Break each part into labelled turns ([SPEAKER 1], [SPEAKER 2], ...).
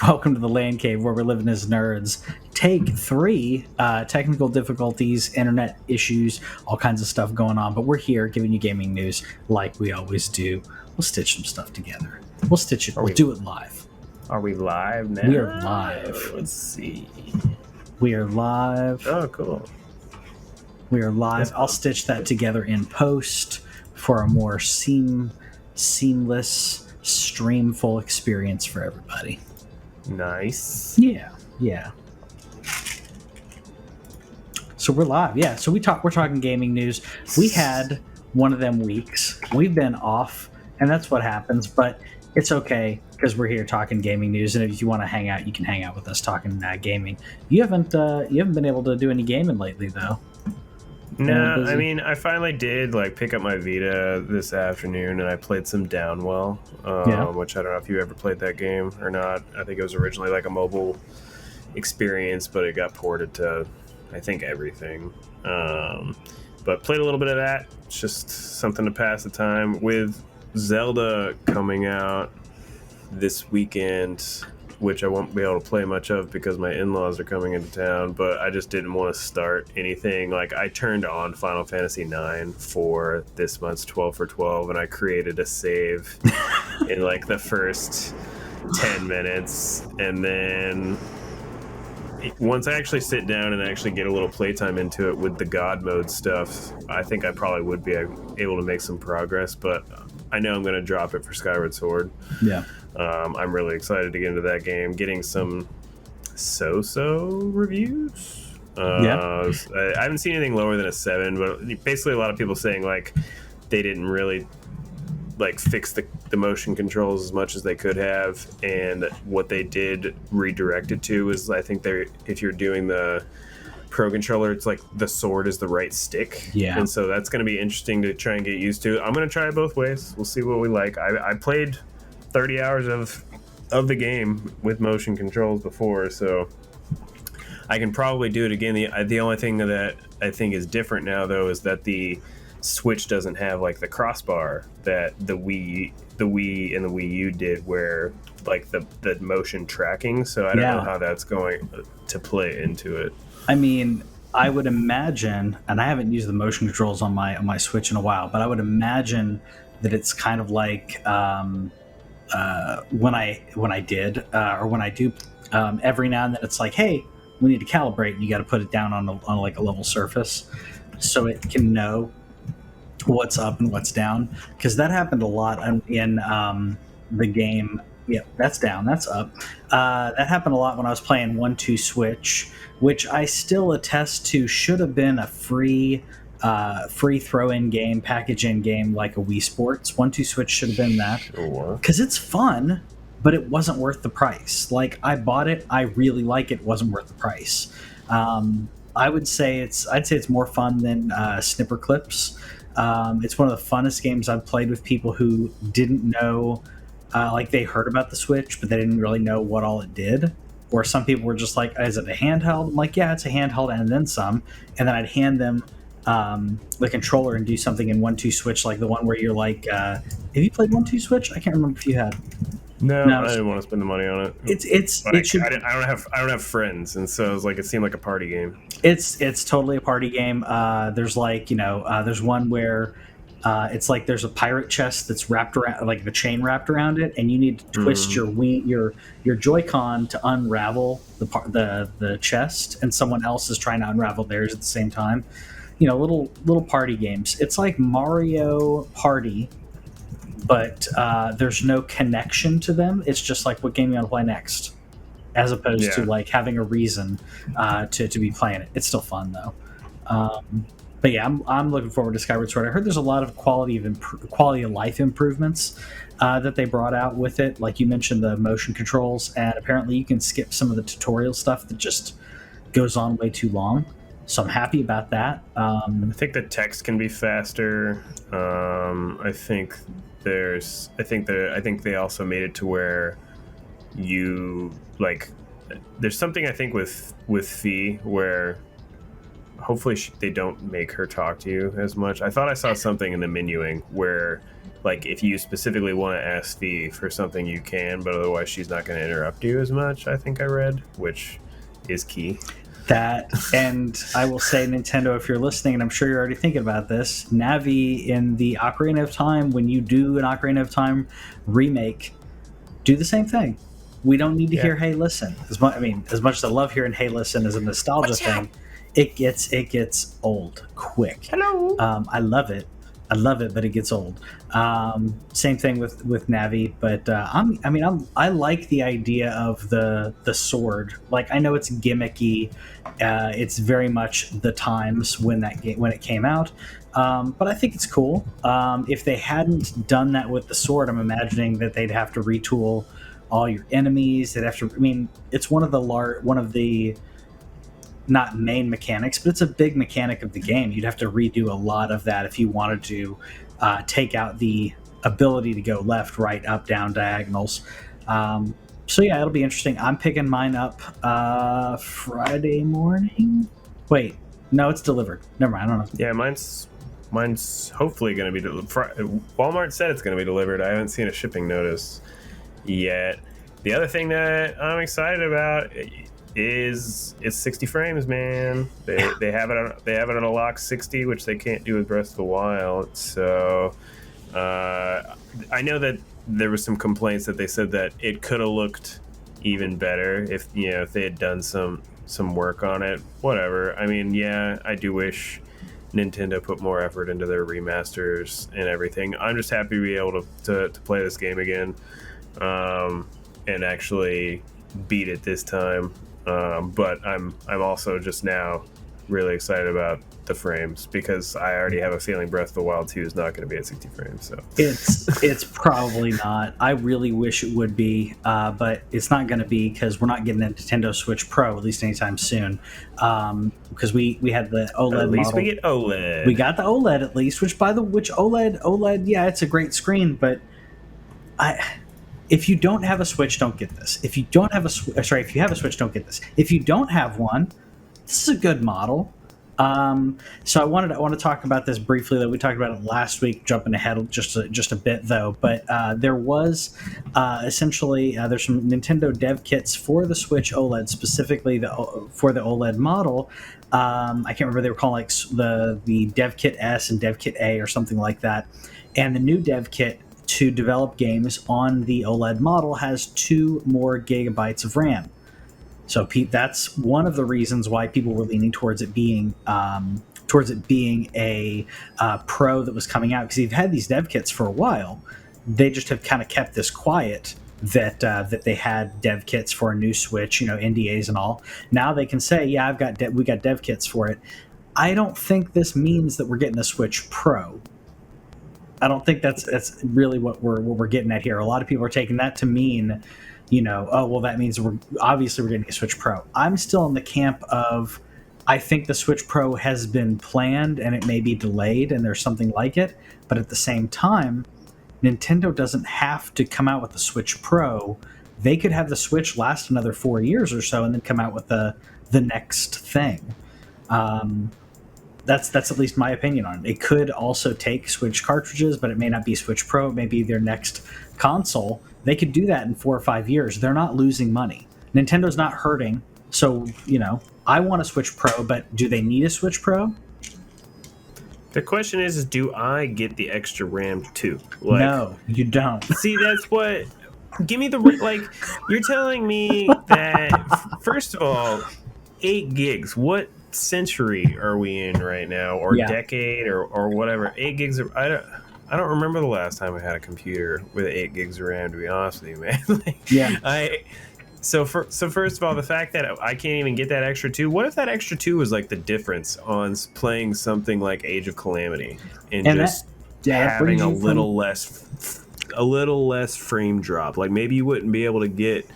[SPEAKER 1] Welcome to the LANCave, where we're living as nerds. Take 3, technical difficulties, internet issues, all kinds of stuff going on. But we're here giving you gaming news like we always do. We'll stitch some stuff together. We'll stitch it. We'll do it live.
[SPEAKER 2] Are we live now?
[SPEAKER 1] We are live.
[SPEAKER 2] Let's see.
[SPEAKER 1] We are live.
[SPEAKER 2] Oh, cool.
[SPEAKER 1] We are live. I'll stitch that together in post for a more seamless, streamful experience for everybody.
[SPEAKER 2] Nice.
[SPEAKER 1] Yeah. So we're live. Yeah. So we're talking gaming news. We had one of them weeks. We've been off, and that's what happens. But it's okay because we're here talking gaming news. And if you want to hang out, you can hang out with us talking gaming. You haven't been able to do any gaming lately, though.
[SPEAKER 2] No, I mean, I finally did pick up my Vita this afternoon, and I played some Downwell, which I don't know if you ever played that game or not. I think it was originally a mobile experience, but it got ported to, I think, everything. But played a little bit of that. It's just something to pass the time. With Zelda coming out this weekend, which I won't be able to play much of because my in-laws are coming into town, but I just didn't want to start anything. I turned on Final Fantasy IX for this month's 12 for 12, and I created a save in the first 10 minutes, and then once I actually sit down and actually get a little playtime into it with the God mode stuff, I think I probably would be able to make some progress, but I know I'm going to drop it for Skyward Sword.
[SPEAKER 1] Yeah.
[SPEAKER 2] I'm really excited to get into that game. Getting some so-so reviews. I haven't seen anything lower than a 7, but basically a lot of people saying they didn't really fix the motion controls as much as they could have, and what they did redirect it to is I think if you're doing the Pro controller, it's the sword is the right stick.
[SPEAKER 1] Yeah.
[SPEAKER 2] And so that's going to be interesting to try and get used to. I'm going to try it both ways. We'll see what we like. I played 30 hours of the game with motion controls before, so I can probably do it again. The only thing that I think is different now, though, is that the Switch doesn't have the crossbar that the Wii and the Wii U did, where the motion tracking. So I don't know how that's going to play into it.
[SPEAKER 1] I mean, I would imagine, and I haven't used the motion controls on my Switch in a while, but I would imagine that it's kind of when I do every now and then it's hey, we need to calibrate, and you got to put it down on a level surface so it can know what's up and what's down, because that happened a lot in the game. Yeah, that's down, that's up. That happened a lot when I was playing 1-2 Switch, which I still attest to should have been a free throw-in game, package-in game like a Wii Sports. 1-2 Switch should have been that.
[SPEAKER 2] Sure.
[SPEAKER 1] Because it's fun, but it wasn't worth the price. I bought it, I really like it, wasn't worth the price. I'd say it's more fun than Snipper Clips. It's one of the funnest games I've played with people who didn't know, they heard about the Switch, but they didn't really know what all it did. Or some people were just is it a handheld? I'm yeah, it's a handheld and then some. And then I'd hand them the controller and do something in 1-2 Switch, the one where you're have you played 1-2 Switch? I can't remember if you had.
[SPEAKER 2] No, I didn't want to spend the money on it. I don't have friends, and so it was it seemed like a party game.
[SPEAKER 1] It's totally a party game. There's there's one where it's there's a pirate chest that's wrapped around, the chain wrapped around it, and you need to twist your Joy-Con to unravel the chest, and someone else is trying to unravel theirs at the same time. Little party games. It's like Mario Party, but there's no connection to them. It's just what game you want to play next, as opposed to having a reason to be playing it. It's still fun though. But yeah, I'm looking forward to Skyward Sword. I heard there's a lot of quality of life improvements that they brought out with it. Like you mentioned, the motion controls, and apparently you can skip some of the tutorial stuff that just goes on way too long. So I'm happy about that.
[SPEAKER 2] I think the text can be faster. I think they also made it to where you there's something I think with Fee where hopefully they don't make her talk to you as much. I thought I saw something in the menuing where like if you specifically want to ask V for something, you can, but otherwise she's not going to interrupt you as much. I think I read, which is key.
[SPEAKER 1] That, and I will say, Nintendo, if you're listening, and I'm sure you're already thinking about this, Navi in the Ocarina of Time, when you do an Ocarina of Time remake, do the same thing. We don't need to hear "Hey, listen." As much as I love hearing "Hey, listen" as a nostalgia thing, it gets old quick.
[SPEAKER 2] Hello.
[SPEAKER 1] I love it, but it gets old. Same thing with Navi, but I like the idea of the sword. Like, I know it's gimmicky, it's very much the times when it came out, but I think it's cool. If they hadn't done that with the sword, I'm imagining that they'd have to retool all your enemies. They'd have to. I mean, it's one of the not main mechanics, but it's a big mechanic of the game. You'd have to redo a lot of that if you wanted to take out the ability to go left, right, up, down diagonals. So yeah, it'll be interesting. I'm picking mine up Friday morning. Wait, no, it's delivered. Never mind, I don't know.
[SPEAKER 2] Yeah, mine's hopefully going to be Walmart said it's going to be delivered. I haven't seen a shipping notice yet. The other thing that I'm excited about is it's 60 frames, man. They have it on a lock 60, which they can't do with Breath of the Wild. So I know that there was some complaints that they said that it could have looked even better if they had done some work on it. Whatever. I mean, yeah, I do wish Nintendo put more effort into their remasters and everything. I'm just happy to be able to play this game again, and actually beat it this time. But I'm also just now really excited about the frames, because I already have a feeling Breath of the Wild 2 is not going to be at 60 frames. So
[SPEAKER 1] it's probably not. I really wish it would be, but it's not going to be, because we're not getting a Nintendo Switch Pro at least anytime soon. Because we had the OLED.
[SPEAKER 2] At least
[SPEAKER 1] model.
[SPEAKER 2] we get OLED.
[SPEAKER 1] We got the OLED at least, which OLED, yeah, it's a great screen, but if you don't have a Switch, don't get this. If you have a Switch, don't get this. If you don't have one, this is a good model. So I want to talk about this briefly. That we talked about it last week. Jumping ahead just a bit though, but there was essentially there's some Nintendo dev kits for the Switch OLED, specifically for the OLED model. I can't remember, they were called like the Dev Kit S and Dev Kit A or something like that. And the new dev kit to develop games on the OLED model has 2 more gigabytes of RAM. So that's one of the reasons why people were leaning towards it being a Pro that was coming out, because they've had these dev kits for a while. They just have kind of kept this quiet that they had dev kits for a new Switch, NDAs and all. Now they can say, yeah, we got dev kits for it. I don't think this means that we're getting a Switch Pro. I don't think that's really what we're getting at here. A lot of people are taking that to mean, oh, well, that means we're getting a Switch Pro. I'm still in the camp of, I think the Switch Pro has been planned and it may be delayed and there's something like it. But at the same time, Nintendo doesn't have to come out with the Switch Pro. They could have the Switch last another 4 years or so and then come out with the next thing. That's at least my opinion on it. It could also take Switch cartridges, but it may not be Switch Pro. It may be their next console. They could do that in 4 or 5 years. They're not losing money. Nintendo's not hurting. So, I want a Switch Pro, but do they need a Switch Pro?
[SPEAKER 2] The question is do I get the extra RAM too?
[SPEAKER 1] No, you don't.
[SPEAKER 2] See, that's what... Give me you're telling me that, first of all, 8 gigs. What century are we in right now, or decade, or whatever? 8 gigs of... I don't remember the last time I had a computer with 8 gigs of RAM, to be honest with you, man. So first of all, the fact that I can't even get that extra 2, what if that extra 2 was like the difference on playing something like Age of Calamity and just having a little less frame drop? Like, maybe you wouldn't be able to get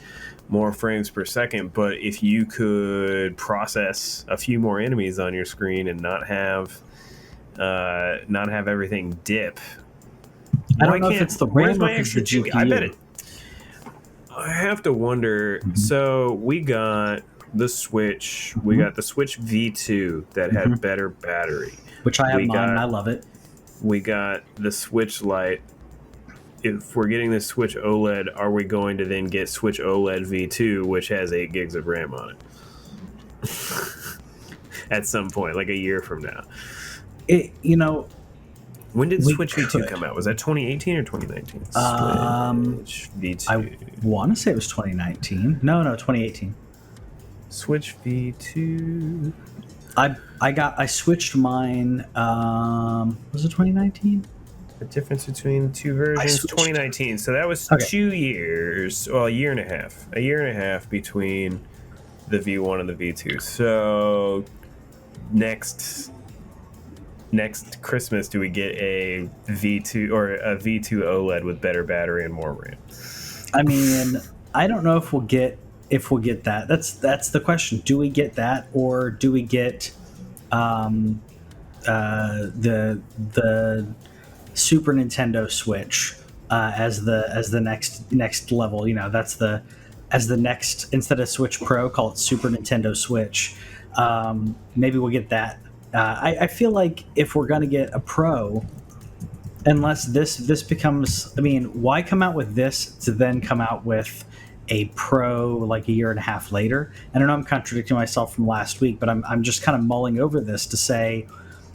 [SPEAKER 2] more frames per second, but if you could process a few more enemies on your screen and not have everything dip.
[SPEAKER 1] I don't know if it's the RAM or the GPU.
[SPEAKER 2] I bet it. I have to wonder. Mm-hmm. So we got the Switch. Mm-hmm. We got the Switch V2 that had better battery,
[SPEAKER 1] which I have mine and I love it.
[SPEAKER 2] We got the Switch Lite if we're getting this Switch OLED, are we going to then get Switch OLED V2, which has 8 gigs of RAM on it? At some point, like a year from now. When did Switch V2 come out? Was that 2018 or 2019? Switch V2.
[SPEAKER 1] I want to say it was 2019. No, 2018.
[SPEAKER 2] Switch V2.
[SPEAKER 1] I switched mine. Was it 2019?
[SPEAKER 2] The difference between two versions, 2019. So that was 2 years. Well, a year and a half. A year and a half between the V1 and the V2. So next Christmas, do we get a V2 or a V2 OLED with better battery and more RAM?
[SPEAKER 1] I mean, I don't know if we'll get that. That's the question. Do we get that, or do we get the Super Nintendo Switch as the next level? That's as the next, instead of Switch Pro, call it Super Nintendo Switch. Maybe we'll get that. I feel like if we're going to get a Pro, unless this becomes, why come out with this to then come out with a Pro like a year and a half later? And I know I'm contradicting myself from last week, but I'm just kind of mulling over this to say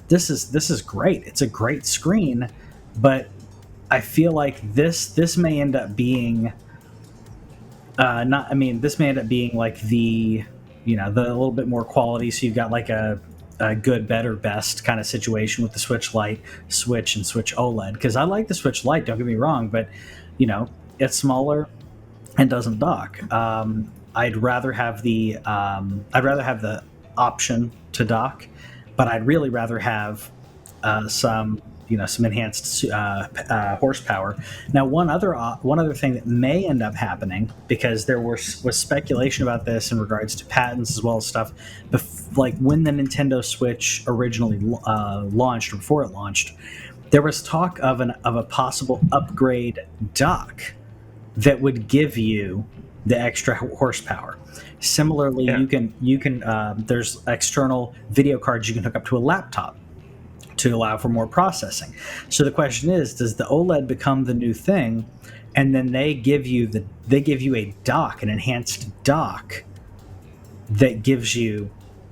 [SPEAKER 1] this is great. It's a great screen, but I feel like this may end up being this may end up being like the little bit more quality. So you've got like a good, better, best kind of situation with the Switch Lite, Switch, and Switch OLED. Because I like the Switch Lite, don't get me wrong, but it's smaller and doesn't dock. I'd rather have the option to dock, but I'd really rather have some enhanced horsepower. Now, one other thing that may end up happening, because there was speculation about this in regards to patents as well as stuff, like when the Nintendo Switch originally launched, or before it launched, there was talk of a possible upgrade dock that would give you the extra horsepower. Similarly, you can there's external video cards you can hook up to a laptop to allow for more processing. So the question is, does the OLED become the new thing, and then they give you a dock, an enhanced dock that gives you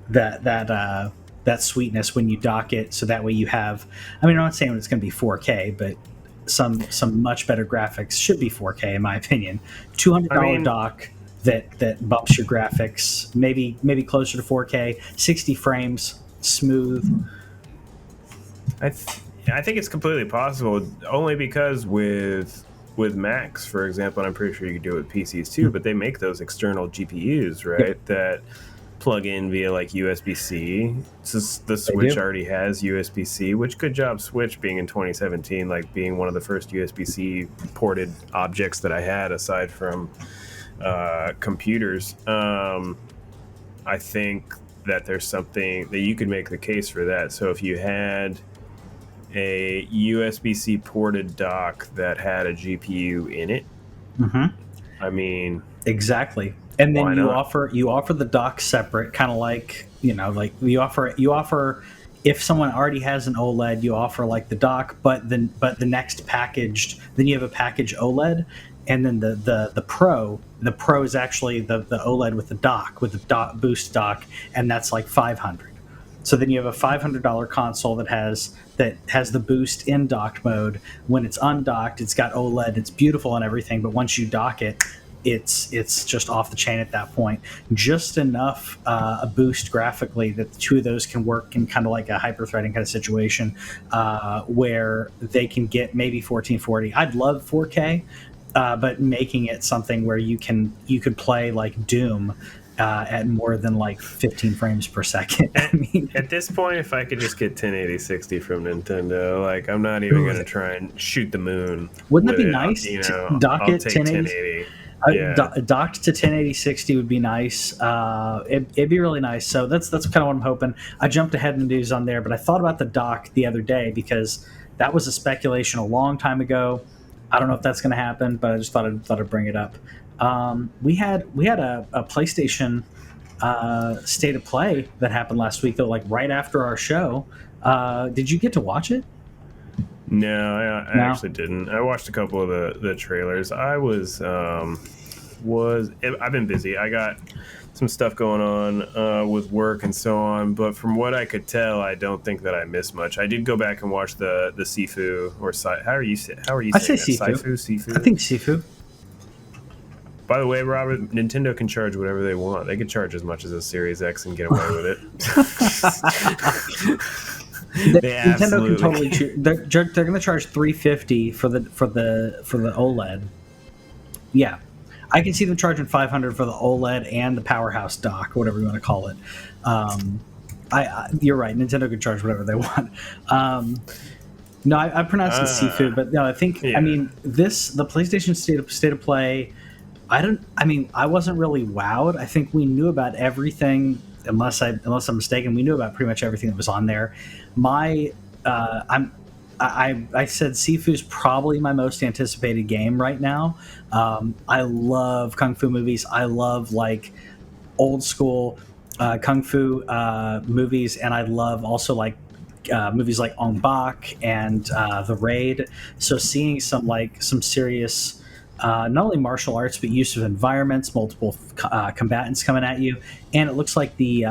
[SPEAKER 1] that sweetness when you dock it, so that way you have, I'm not saying it's going to be 4K, but some much better graphics. Should be 4K in my opinion. $200 dock that bumps your graphics maybe closer to 4K, 60 frames, smooth.
[SPEAKER 2] I think it's completely possible, only because with Macs, for example, and I'm pretty sure you can do it with PCs too, but they make those external GPUs, right, that plug in via like USB-C. The Switch already has USB-C, which, good job Switch being in 2017, like being one of the first USB-C ported objects that I had aside from computers. I think that there's something that you could make the case for that. So if you had a USB-C ported dock that had a GPU in it,
[SPEAKER 1] exactly. And then you offer the dock separate, kind of like like you offer if someone already has an OLED, you offer like the dock, but the next packaged, then you have a package OLED, and then the Pro is actually the OLED with the boost dock, and that's like $500. So then you have a $500 console that has the boost in docked mode. When it's undocked, it's got OLED, it's beautiful and everything, but once you dock it, it's just off the chain at that point. Just enough a boost graphically that the two of those can work in kind of like a hyper-threading kind of situation, where they can get maybe 1440. I'd love 4K, but making it something where you could play like Doom at more than like 15 frames per second.
[SPEAKER 2] At this point, if I could just get 1080-60 from Nintendo, like, I'm not even going to try and shoot the moon.
[SPEAKER 1] Wouldn't that be nice? Dock
[SPEAKER 2] I'll
[SPEAKER 1] it
[SPEAKER 2] take
[SPEAKER 1] 1080. Docked to 1080-60 would be nice. It'd be really nice. So that's kind of what I'm hoping. I jumped ahead in the news on there, but I thought about the dock the other day because that was a speculation a long time ago. I don't know if that's going to happen, but I just thought I'd bring it up. We had a PlayStation State of Play that happened last week, though, like right after our show. Did you get to watch it?
[SPEAKER 2] No, I actually didn't. I watched a couple of the trailers. I've been busy. I got some stuff going on with work and so on, but from what I could tell, I don't think that I missed much. I did go back and watch the Sifu or how are you saying
[SPEAKER 1] I say
[SPEAKER 2] that?
[SPEAKER 1] Sifu. I think Sifu.
[SPEAKER 2] By the way, Robert, Nintendo can charge whatever they want. They can charge as much as a Series X and get away with it.
[SPEAKER 1] Nintendo can totally. They're going to charge $350 for the OLED. Yeah, I can see them charging $500 for the OLED and the powerhouse dock, whatever you want to call it. You're right. Nintendo can charge whatever they want. No, I pronounce it Sifu, but no, I think I mean the PlayStation State of Play. I wasn't really wowed. I think we knew about everything, unless I'm mistaken. We knew about pretty much everything that was on there. I said Sifu's probably my most anticipated game right now. I love kung fu movies. I love like old school kung fu movies, and I love also like movies like Ong Bak and The Raid. So seeing some serious. Not only martial arts, but use of environments, multiple combatants coming at you, and it looks like the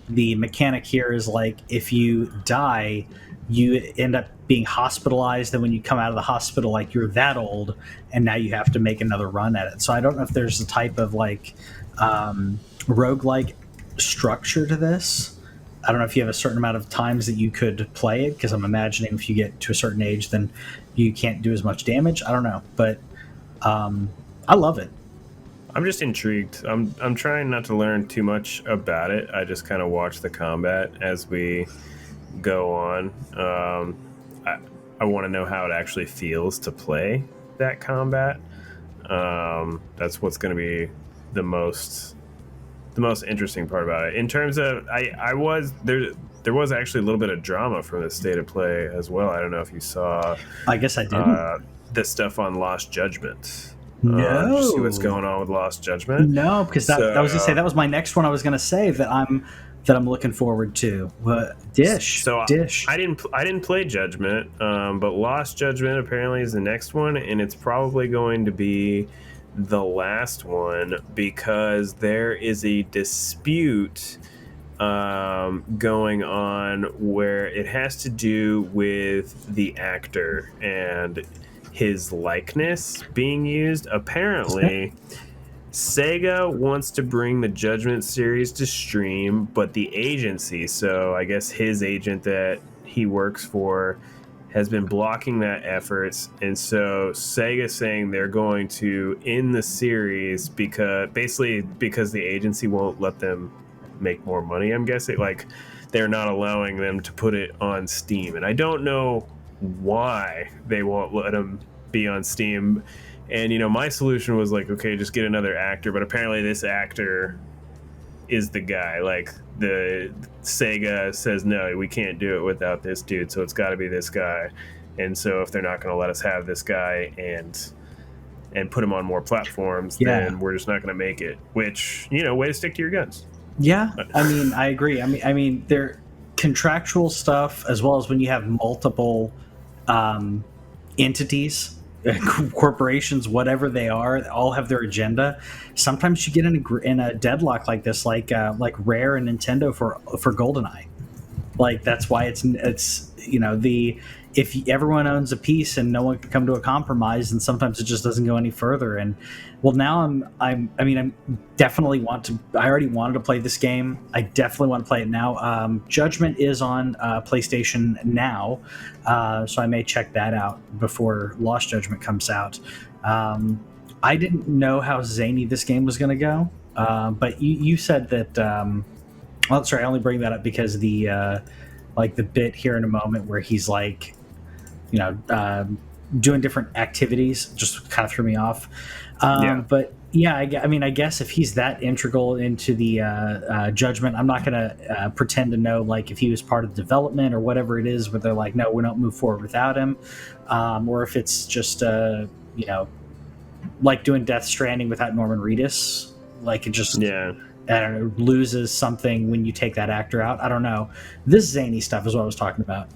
[SPEAKER 1] mechanic here is like if you die, you end up being hospitalized, and when you come out of the hospital, like you're that old, and now you have to make another run at it. So I don't know if there's a type of like roguelike structure to this. I don't know if you have a certain amount of times that you could play it, because I'm imagining if you get to a certain age, then you can't do as much damage. I don't know, but I love it.
[SPEAKER 2] I'm just intrigued. I'm trying not to learn too much about it. I just kind of watch the combat as we go on. I want to know how it actually feels to play that combat. That's what's going to be the most interesting part about it. In terms of, there was actually a little bit of drama from the State of Play as well. I don't know if you saw.
[SPEAKER 1] I guess I didn't.
[SPEAKER 2] The stuff on Lost Judgment.
[SPEAKER 1] No.
[SPEAKER 2] Did you see what's going on with Lost Judgment?
[SPEAKER 1] No, because I was gonna say that was my next one. I was gonna say that I'm looking forward to. But Dish.
[SPEAKER 2] I didn't play Judgment, but Lost Judgment apparently is the next one, and it's probably going to be the last one because there is a dispute going on where it has to do with the actor and his likeness being used. Apparently, Sega wants to bring the Judgment series to stream, but the agency, so I guess his agent that he works for, has been blocking that efforts, and so Sega's saying they're going to end the series because the agency won't let them make more money. I'm guessing like they're not allowing them to put it on Steam, and I don't know why they won't let them be on Steam. And my solution was like, okay, just get another actor, but apparently this actor is the guy. Like the Sega says, no, we can't do it without this dude, so it's got to be this guy. And so if they're not going to let us have this guy and put him on more platforms, then we're just not going to make it. Which, way to stick to your guns.
[SPEAKER 1] Yeah, I mean, I agree. I mean, they're contractual stuff, as well as when you have multiple entities, corporations, whatever they are, all have their agenda. Sometimes you get in a deadlock like this, like Rare and Nintendo for GoldenEye. Like that's why it's if everyone owns a piece and no one can come to a compromise, and sometimes it just doesn't go any further. And well, now I definitely I already wanted to play this game. I definitely want to play it now. Judgment is on PlayStation Now, so I may check that out before Lost Judgment comes out. I didn't know how zany this game was going to go, but you said that. Well, sorry, I only bring that up because the bit here in a moment where he's like, doing different activities just kind of threw me off. But yeah, I guess if he's that integral into the Judgment, I'm not going to pretend to know like if he was part of the development or whatever it is, where they're like, no, we don't move forward without him, or if it's just like doing Death Stranding without Norman Reedus, like it just I don't know, loses something when you take that actor out. I don't know. This zany stuff is what I was talking about.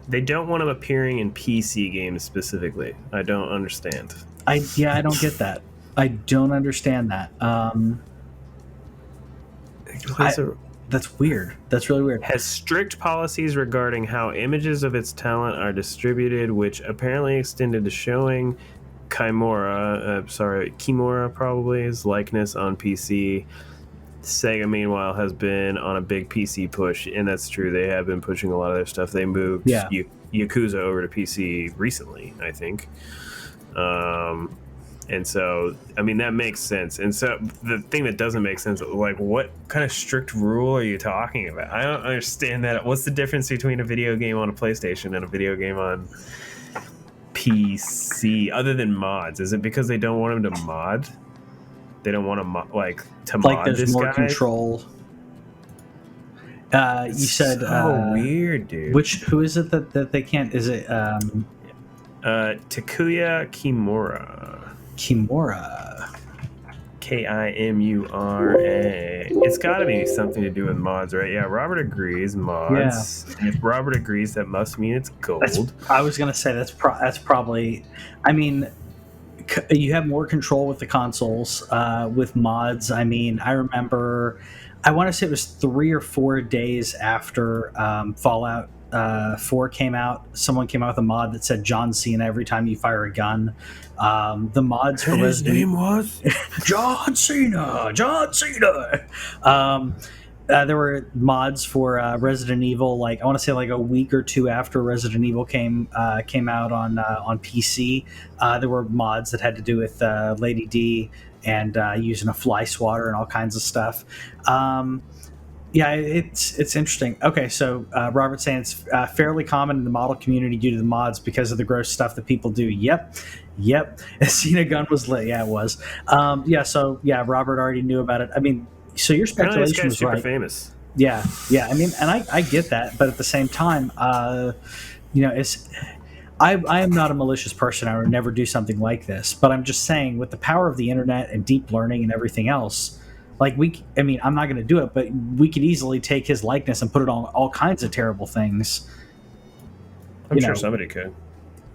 [SPEAKER 2] They don't want him appearing in PC games specifically. I don't understand.
[SPEAKER 1] I don't get that. I don't understand that. That's weird. That's really weird.
[SPEAKER 2] Has strict policies regarding how images of its talent are distributed, which apparently extended to showing Kimura probably, his likeness on PC. Sega, meanwhile, has been on a big PC push, and that's true. They have been pushing a lot of their stuff. They moved Yakuza over to PC recently, I think. And so, I mean, that makes sense. And so the thing that doesn't make sense, like, what kind of strict rule are you talking about? I don't understand that. What's the difference between a video game on a PlayStation and a video game on PC, other than mods? Is it because they don't want him to mod? They don't want to mod
[SPEAKER 1] there's
[SPEAKER 2] this
[SPEAKER 1] more
[SPEAKER 2] guy?
[SPEAKER 1] Control. You said
[SPEAKER 2] weird, dude.
[SPEAKER 1] Who is it that they can't? Is it
[SPEAKER 2] Takuya Kimura?
[SPEAKER 1] Kimura.
[SPEAKER 2] Kimura. It's got to be something to do with mods, right? Yeah, Robert agrees. Mods. Yeah. And if Robert agrees, that must mean it's gold.
[SPEAKER 1] I was gonna say that's probably. I mean, you have more control with the consoles with mods. I mean, I remember. I want to say it was 3 or 4 days after Fallout 4 came out. Someone came out with a mod that said John Cena every time you fire a gun. The mods for
[SPEAKER 2] his name was
[SPEAKER 1] John Cena. There were mods for Resident Evil. Like I want to say, like a week or two after Resident Evil came out on PC. There were mods that had to do with Lady D and using a fly swatter and all kinds of stuff. Yeah, it's interesting. Okay, so Robert's saying it's fairly common in the model community due to the mods because of the gross stuff that people do. Yep. Cena gun was lit. Yeah, it was. Robert already knew about it. I mean, so your speculation was
[SPEAKER 2] super
[SPEAKER 1] right.
[SPEAKER 2] Famous.
[SPEAKER 1] Yeah. I mean, and I get that, but at the same time, it's. I am not a malicious person. I would never do something like this. But I'm just saying, with the power of the internet and deep learning and everything else, like I'm not going to do it, but we could easily take his likeness and put it on all kinds of terrible things.
[SPEAKER 2] I'm sure somebody could.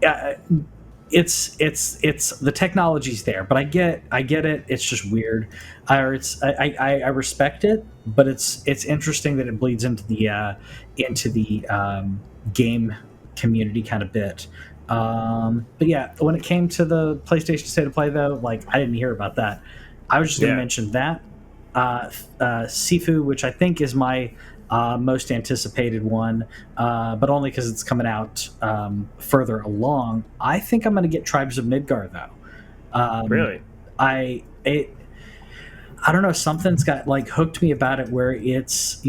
[SPEAKER 1] Yeah, it's the technology's there, but I get it. It's just weird. I respect it, but it's interesting that it bleeds into the game community kind of bit. But yeah, when it came to the PlayStation State of Play, though, like I didn't hear about that. I was just going to mention that. Sifu, which I think is my most anticipated one, but only because it's coming out further along. I think I'm going to get Tribes of Midgard, though.
[SPEAKER 2] Really?
[SPEAKER 1] I don't know. Something's got like hooked me about it, where it's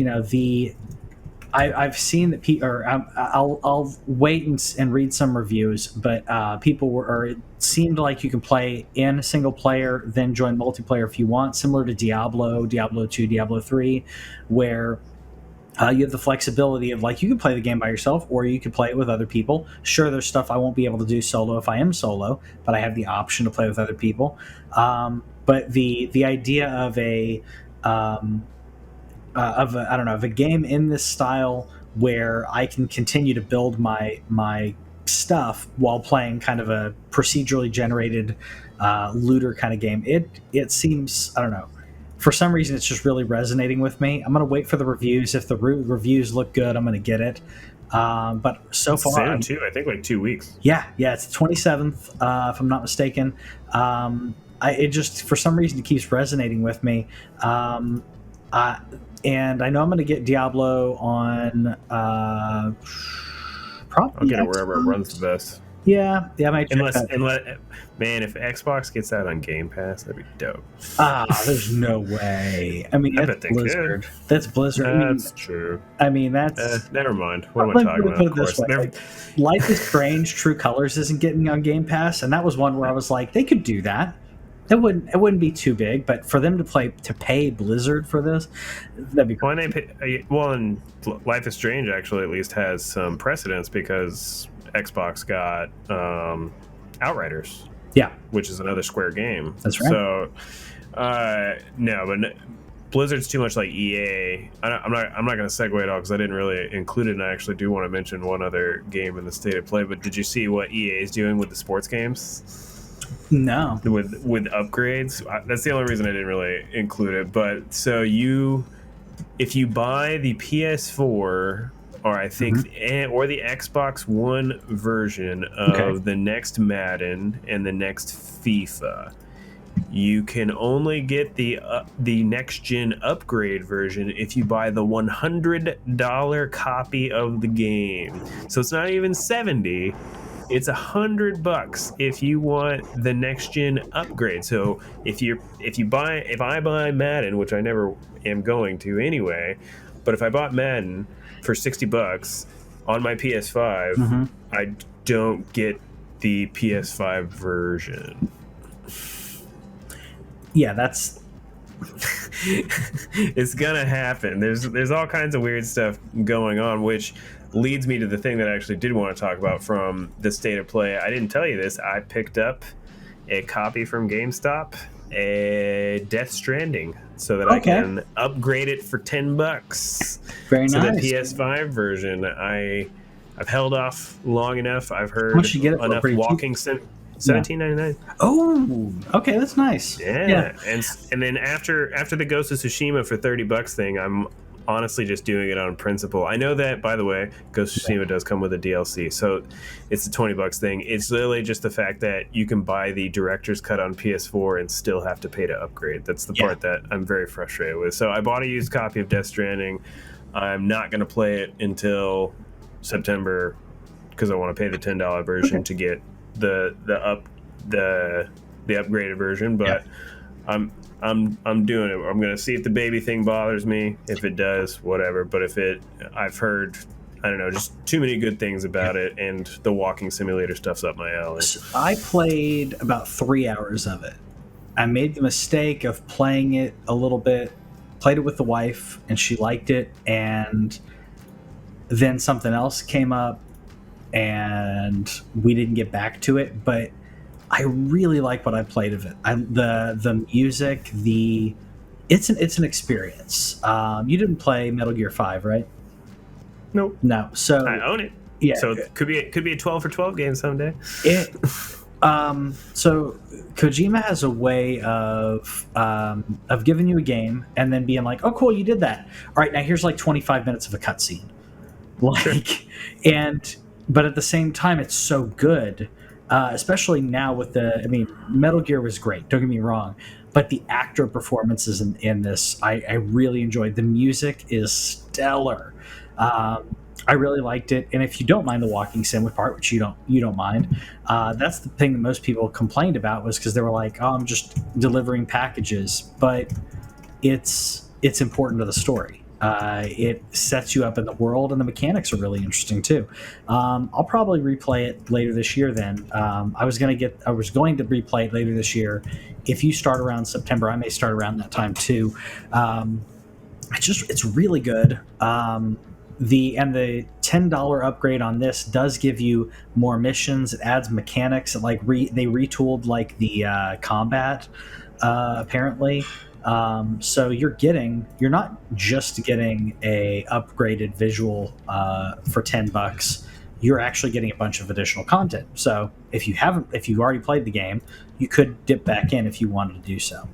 [SPEAKER 1] I've seen that I'll wait and read some reviews, but it seemed like you can play in single player, then join multiplayer if you want, similar to Diablo 2, Diablo 3, where you have the flexibility of like you can play the game by yourself or you can play it with other people. Sure, there's stuff I won't be able to do solo if I am solo, but I have the option to play with other people. But the idea of a game in this style where I can continue to build my stuff while playing kind of a procedurally generated looter kind of game. It seems, I don't know, for some reason it's just really resonating with me. I'm going to wait for the reviews. If the reviews look good, I'm going to get it. But so far,
[SPEAKER 2] soon too. I think like 2 weeks.
[SPEAKER 1] Yeah, it's the 27th, if I'm not mistaken. It just for some reason it keeps resonating with me. And I know I'm going to get Diablo on probably.
[SPEAKER 2] I'll get it wherever it runs the best.
[SPEAKER 1] Yeah, I might.
[SPEAKER 2] Man, if Xbox gets that on Game Pass, that'd be dope.
[SPEAKER 1] There's no way. I mean, that's Blizzard. That's Blizzard.
[SPEAKER 2] That's true.
[SPEAKER 1] I mean, that's.
[SPEAKER 2] Never mind. What am I talking about? Of course.
[SPEAKER 1] Life is Strange: True Colors isn't getting on Game Pass, and that was one where I was like, they could do that. It wouldn't be too big, but for them to pay Blizzard for this, that'd be cool.
[SPEAKER 2] And Life is Strange actually at least has some precedence because Xbox got Outriders,
[SPEAKER 1] yeah,
[SPEAKER 2] which is another Square game.
[SPEAKER 1] That's right.
[SPEAKER 2] So no, but Blizzard's too much like EA. I'm not going to segue at all because I didn't really include it, and I actually do want to mention one other game in the state of play. But did you see what EA is doing with the sports games?
[SPEAKER 1] No.
[SPEAKER 2] With upgrades. That's the only reason I didn't really include it. But so if you buy the PS4, or I think, or the Xbox One version of the next Madden and the next FIFA, you can only get the next gen upgrade version if you buy the $100 copy of the game. So it's not even $70. It's $100 if you want the next gen upgrade. So if I buy Madden, which I never am going to anyway, but if I bought Madden for $60 on my PS5, I don't get the PS5 version.
[SPEAKER 1] Yeah, that's
[SPEAKER 2] it's gonna happen. There's all kinds of weird stuff going on, which leads me to the thing that I actually did want to talk about from the state of play. I didn't tell you this. I picked up a copy from GameStop, a Death Stranding, so that I can upgrade it for $10.
[SPEAKER 1] Very nice.
[SPEAKER 2] So the PS5 version, I've held off long enough. I've heard
[SPEAKER 1] once you get it
[SPEAKER 2] enough walking $17.99.
[SPEAKER 1] Oh, okay, that's nice.
[SPEAKER 2] Yeah. And then after the Ghost of Tsushima for $30 thing, I'm honestly just doing it on principle. I know that, by the way, Ghost of Tsushima does come with a DLC, so it's a $20 thing. It's literally just the fact that you can buy the director's cut on PS4 and still have to pay to upgrade. That's the part that I'm very frustrated with. So I bought a used copy of Death Stranding. I'm not going to play it until September because I want to pay the $10 version to get the upgraded version, but I'm doing it. I'm gonna see if the baby thing bothers me. If it does, whatever. But I've heard, I don't know, just too many good things about it, and the walking simulator stuff's up my alley.
[SPEAKER 1] I played about 3 hours of it. I made the mistake of playing it a little bit, played it with the wife, and she liked it, and then something else came up, and we didn't get back to it, but I really like what I played of it. The music, it's an experience. You didn't play Metal Gear 5, right?
[SPEAKER 2] Nope.
[SPEAKER 1] No. So
[SPEAKER 2] I own it.
[SPEAKER 1] Yeah.
[SPEAKER 2] So it could be a 12 for 12 game someday.
[SPEAKER 1] So Kojima has a way of giving you a game and then being like, "Oh, cool, you did that. All right, now here's like 25 minutes of a cutscene." But at the same time, it's so good, especially now with Metal Gear was great. Don't get me wrong, but the actor performances in this, I really enjoyed. The music is stellar. I really liked it, and if you don't mind the walking sim part, which you don't mind, that's the thing that most people complained about, was because they were like, "Oh, I'm just delivering packages," but it's important to the story. It sets you up in the world, and the mechanics are really interesting too. I'll probably replay it later this year. Then I was going to replay it later this year. If you start around September, I may start around that time too. It's really good. The $10 upgrade on this does give you more missions. It adds mechanics. They retooled like the combat apparently. So you're not just getting a upgraded visual for $10. You're actually getting a bunch of additional content. So if you've already played the game, you could dip back in if you wanted to do so.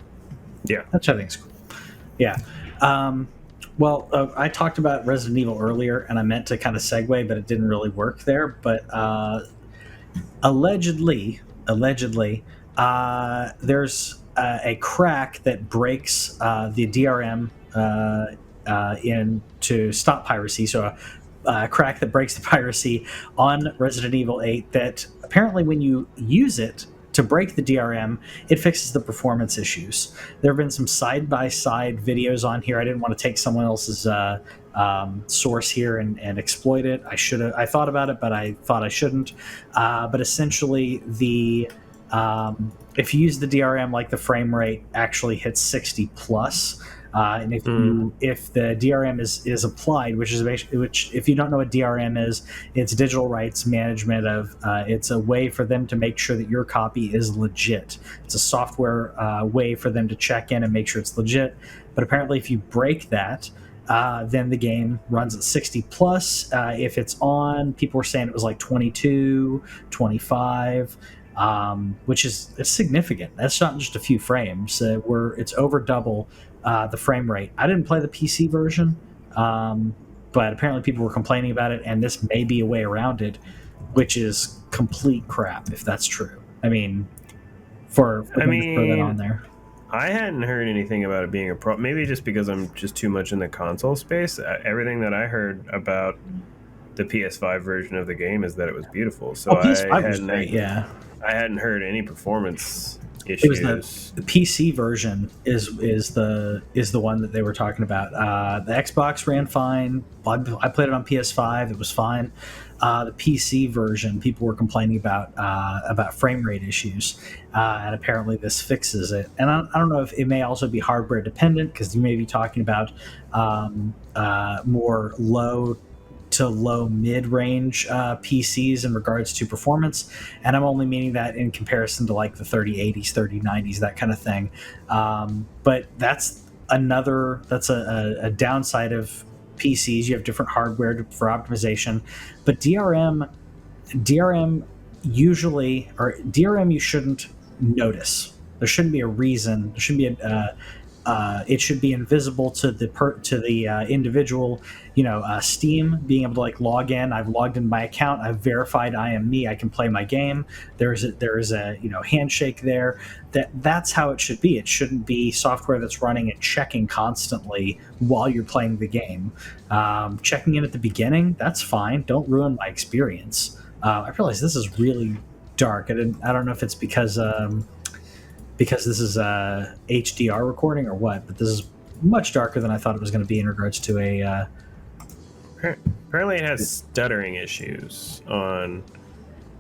[SPEAKER 2] Yeah,
[SPEAKER 1] which I think is cool. Yeah. I talked about Resident Evil earlier, and I meant to kind of segue, but it didn't really work there. But allegedly, there's a crack that breaks the DRM to stop piracy. So a crack that breaks the piracy on Resident Evil 8 that apparently when you use it to break the DRM, it fixes the performance issues. There have been some side-by-side videos on here. I didn't want to take someone else's source here and exploit it. I thought about it, but I thought I shouldn't. But essentially, if you use the DRM, like, the frame rate actually hits 60 plus. And if the DRM is applied, which if you don't know what DRM is, it's digital rights management of it's a way for them to make sure that your copy is legit. It's a software way for them to check in and make sure it's legit. But apparently, if you break that, then the game runs at 60 plus. If it's on, people were saying it was like 22, 25, which is significant. That's not just a few frames. It's over double the frame rate. I didn't play the PC version, but apparently people were complaining about it, and this may be a way around it, which is complete crap if that's true. I mean, for them to throw that on there.
[SPEAKER 2] I hadn't heard anything about it being a problem. Maybe just because I'm just too much in the console space. Everything that I heard about the PS5 version of the game is that it was beautiful. So
[SPEAKER 1] PS5 was great, yeah.
[SPEAKER 2] I hadn't heard any performance issues.
[SPEAKER 1] It was the PC version is the one that they were talking about. The Xbox ran fine. I played it on PS5. It was fine. The PC version, people were complaining about frame rate issues, and apparently this fixes it. And I don't know if it may also be hardware dependent, because you may be talking about more low to low mid-range PCs in regards to performance, and I'm only meaning that in comparison to like the 3080s, 3090s, that kind of thing. But that's a downside of PCs. You have different hardware for optimization, but DRM you shouldn't notice. There shouldn't be a reason. There shouldn't be it should be invisible to the individual. Steam being able to like log in. I've logged in my account. I've verified I am me. I can play my game. There is a handshake there. That's how it should be. It shouldn't be software that's running and checking constantly while you're playing the game. Checking in at the beginning, that's fine. Don't ruin my experience. I realize this is really dark. I don't know if it's because this is a HDR recording or what, but this is much darker than I thought it was going to be in regards to a.
[SPEAKER 2] Apparently, it has stuttering issues on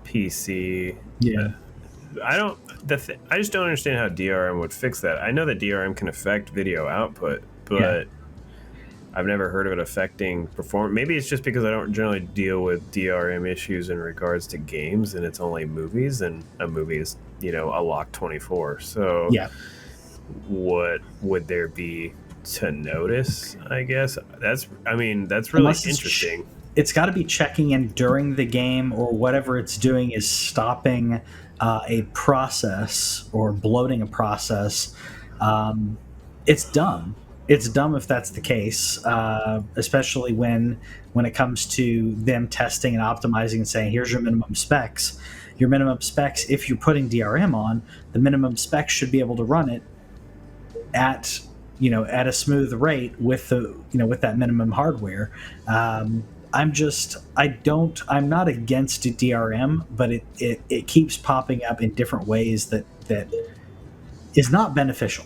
[SPEAKER 2] PC.
[SPEAKER 1] Yeah,
[SPEAKER 2] I just don't understand how DRM would fix that. I know that DRM can affect video output, but I've never heard of it affecting performance. Maybe it's just because I don't generally deal with DRM issues in regards to games, and it's only movies, and a movie is a lock 24. So what would there be to notice? I guess that's really interesting.
[SPEAKER 1] It's got to be checking in during the game, or whatever it's doing is stopping a process or bloating a process. It's dumb. It's dumb if that's the case, especially when it comes to them testing and optimizing and saying, here's your minimum specs. Your minimum specs, if you're putting DRM on, the minimum specs should be able to run it at a smooth rate with that minimum hardware. I'm not against DRM, but it keeps popping up in different ways that is not beneficial.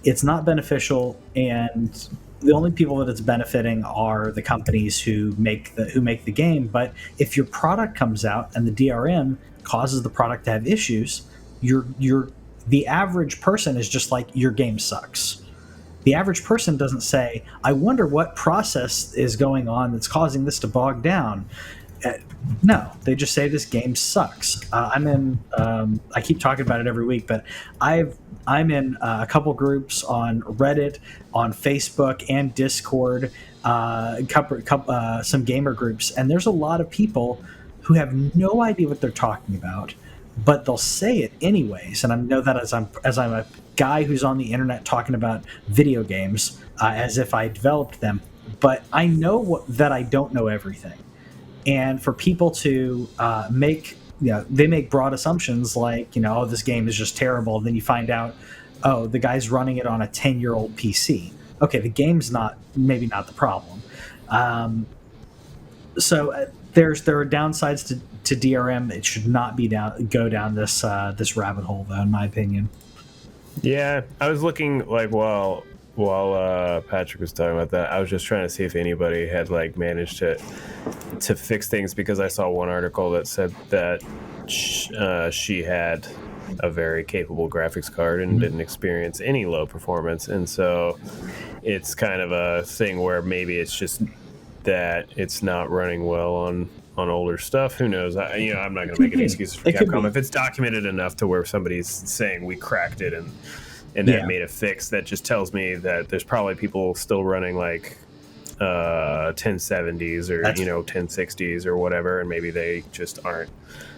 [SPEAKER 1] It's not beneficial, and the only people that it's benefiting are the companies who make the game. But if your product comes out and the DRM causes the product to have issues, the average person is just like, your game sucks. The average person doesn't say, I wonder what process is going on that's causing this to bog down. No, they just say this game sucks. I keep talking about it every week, but I'm in a couple groups on Reddit, on Facebook, and Discord, some gamer groups, and there's a lot of people who have no idea what they're talking about, but they'll say it anyways. And I know that as I'm a guy who's on the internet talking about video games as if I developed them, but I know that I don't know everything. And for people to they make broad assumptions like, oh, this game is just terrible. And then you find out, oh, the guy's running it on a 10-year-old PC. Okay, the game's maybe not the problem. So there are downsides to DRM. It should not go down this rabbit hole, though, in my opinion.
[SPEAKER 2] Yeah, I was looking like while Patrick was talking about that, I was just trying to see if anybody had managed to fix things, because I saw one article that said that she had a very capable graphics card and didn't experience any low performance. And so it's kind of a thing where maybe it's just that it's not running well on older stuff. Who knows? I'm not going to make any excuses for Capcom. If it's documented enough to where somebody's saying we cracked it and that made a fix, that just tells me that there's probably people still running like 1070s or 1060s or whatever, and maybe they just aren't.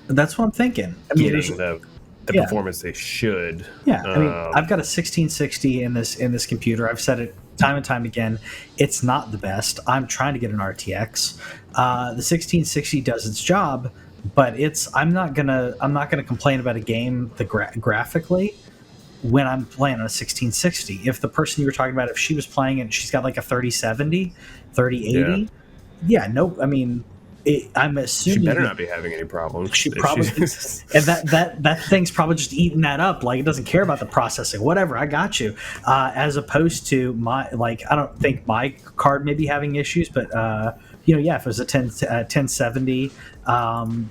[SPEAKER 1] That's what I'm thinking.
[SPEAKER 2] Getting the performance they should.
[SPEAKER 1] Yeah, I've got a 1660 in this computer. I've said it time and time again. It's not the best. I'm trying to get an RTX. The 1660 does its job, but I'm not gonna complain about a game graphically when I'm playing on a 1660. If the person you were talking about, if she was playing and she's got like a 3070, 3080, I'm assuming
[SPEAKER 2] she better not be having any problems.
[SPEAKER 1] She probably, and that thing's probably just eating that up. Like, it doesn't care about the processing. Whatever, I got you. As opposed to I don't think my card may be having issues, but if it was a 1070,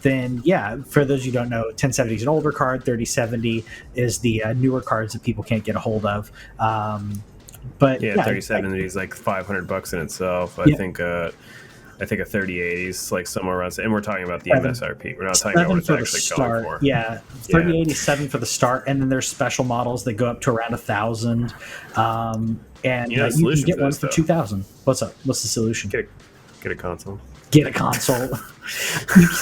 [SPEAKER 1] then for those who don't know, 1070 is an older card. 3070 is the newer cards that people can't get a hold of. But
[SPEAKER 2] 3070 is like $500 in itself. I think a 3080 is like somewhere around, and we're talking about the MSRP. We're not talking about what it's actually going for.
[SPEAKER 1] Yeah, 3087 for the start, and then there's special models that go up to around 1,000. And you can get one for 2,000. What's up? What's the solution?
[SPEAKER 2] Get a console.
[SPEAKER 1] Get a console.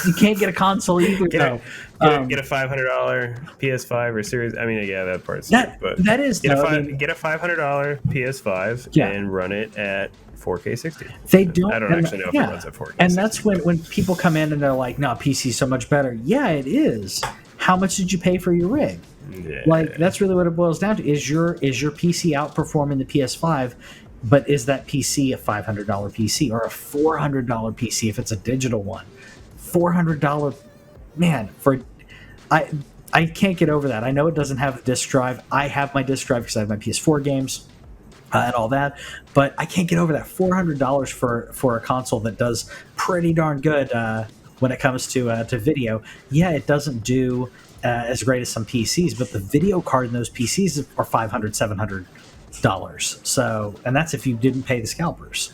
[SPEAKER 1] you can't get a console either.
[SPEAKER 2] Get a $500 PS5 or Series. That part's stupid, but
[SPEAKER 1] that is
[SPEAKER 2] get a $500 PS5 and run it at 4K 60.
[SPEAKER 1] They don't.
[SPEAKER 2] I don't actually know if it runs at 4K.
[SPEAKER 1] And
[SPEAKER 2] 60,
[SPEAKER 1] that's when people come in and they're like, "No, PC's so much better." Yeah, it is. How much did you pay for your rig?
[SPEAKER 2] Yeah.
[SPEAKER 1] Like, that's really what it boils down to. Is your PC outperforming the PS5? But is that PC a $500 PC or a $400 PC if it's a digital one? $400, man. I can't get over that. I know it doesn't have a disk drive. I have my disk drive because I have my PS4 games. And all that, but I can't get over that $400 for a console that does pretty darn good when it comes to video. Yeah, it doesn't do as great as some PCs, but the video card in those PCs are $500, $700. So, and that's if you didn't pay the scalpers.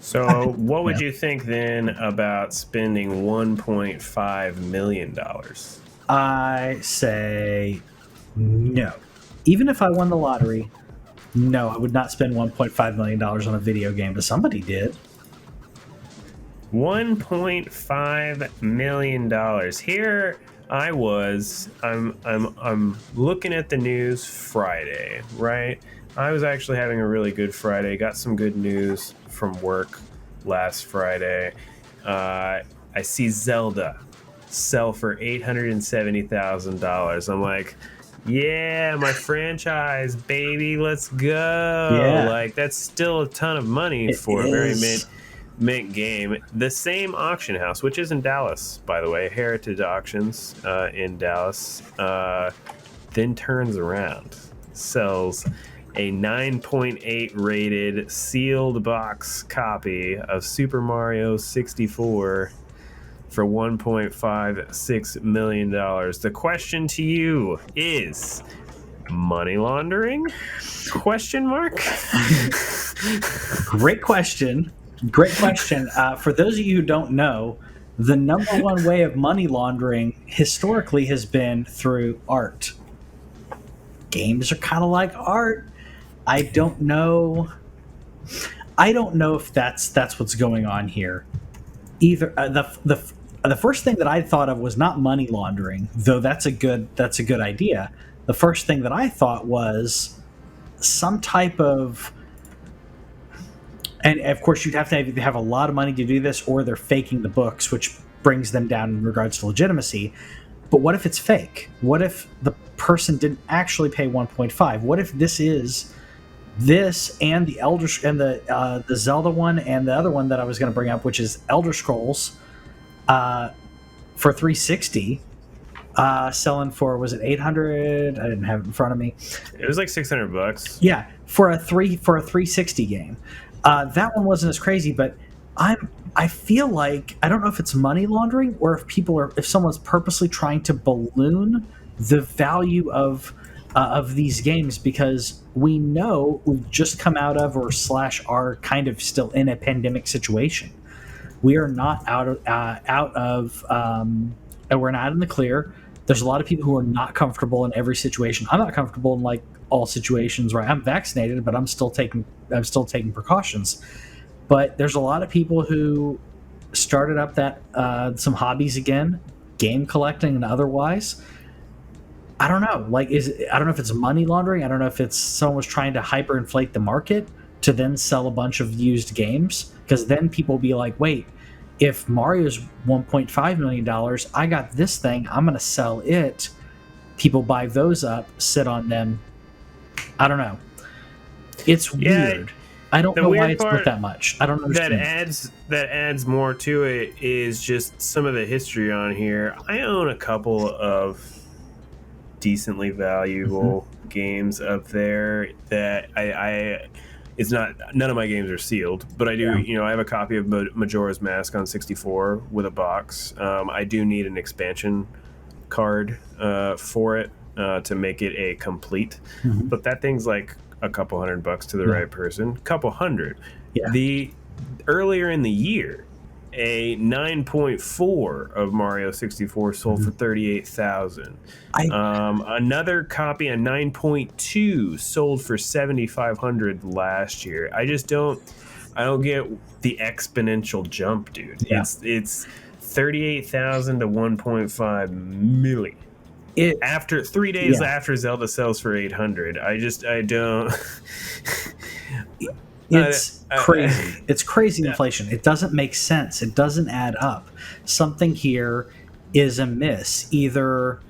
[SPEAKER 2] So, what would you think then about spending $1.5 million?
[SPEAKER 1] I say no. Even if I won the lottery. No, I would not spend $1.5 million on a video game, but somebody did.
[SPEAKER 2] $1.5 million. Here I was. I'm looking at the news Friday, right? I was actually having a really good Friday. Got some good news from work last Friday. I see Zelda sell for $870,000. I'm like, yeah, my franchise, baby, let's go.
[SPEAKER 1] Yeah.
[SPEAKER 2] Like, that's still a ton of money for a very mint game. The same auction house, which is in Dallas, by the way, Heritage Auctions in Dallas, then turns around, sells a 9.8 rated sealed box copy of Super Mario 64 for $1.56 million. The question to you is, money laundering? Question mark?
[SPEAKER 1] Great question. For those of you who don't know, the number one way of money laundering historically has been through art. Games are kind of like art. I don't know if that's what's going on here. Either the first thing that I thought of was not money laundering, though that's a good idea. The first thing that I thought was some type of, and of course you'd have to have a lot of money to do this, or they're faking the books, which brings them down in regards to legitimacy. But what if it's fake? What if the person didn't actually pay 1.5? What if this is this and the the Zelda one and the other one that I was going to bring up, which is Elder Scrolls, for 360, selling for, was it 800? I didn't have it in front of me.
[SPEAKER 2] It was like $600.
[SPEAKER 1] Yeah, for a 360 game. That one wasn't as crazy, but I feel like, I don't know if it's money laundering or if someone's purposely trying to balloon the value of these games, because we know we've just come out of or / are kind of still in a pandemic situation. We are not out of and we're not in the clear. There's a lot of people who are not comfortable in every situation. I'm not comfortable in like all situations, right? I'm vaccinated, but I'm still taking precautions. But there's a lot of people who started up that some hobbies again, game collecting and otherwise. I don't know. Like, I don't know if it's money laundering. I don't know if it's someone was trying to hyperinflate the market to then sell a bunch of used games. Because then people will be like, wait, if Mario's $1.5 million, I got this thing. I'm going to sell it. People buy those up, sit on them. I don't know. It's weird. I don't know why it's worth that much. I don't understand.
[SPEAKER 2] That adds more to it is just some of the history on here. I own a couple of decently valuable games up there that I it's not, none of my games are sealed, but I do, I have a copy of Majora's Mask on 64 with a box. I do need an expansion card for it to make it a complete, but that thing's like a couple $100 to the right person, couple hundred. The earlier in the year, a 9.4 of Mario 64 sold for $38,000. Another copy, a 9.2, sold for $7,500 last year. I don't get the exponential jump, dude. It's 38,000 to 1.5 million. After 3 days after Zelda sells for 800, I don't.
[SPEAKER 1] It's crazy. It's crazy inflation. It doesn't make sense. It doesn't add up. Something here is amiss. Either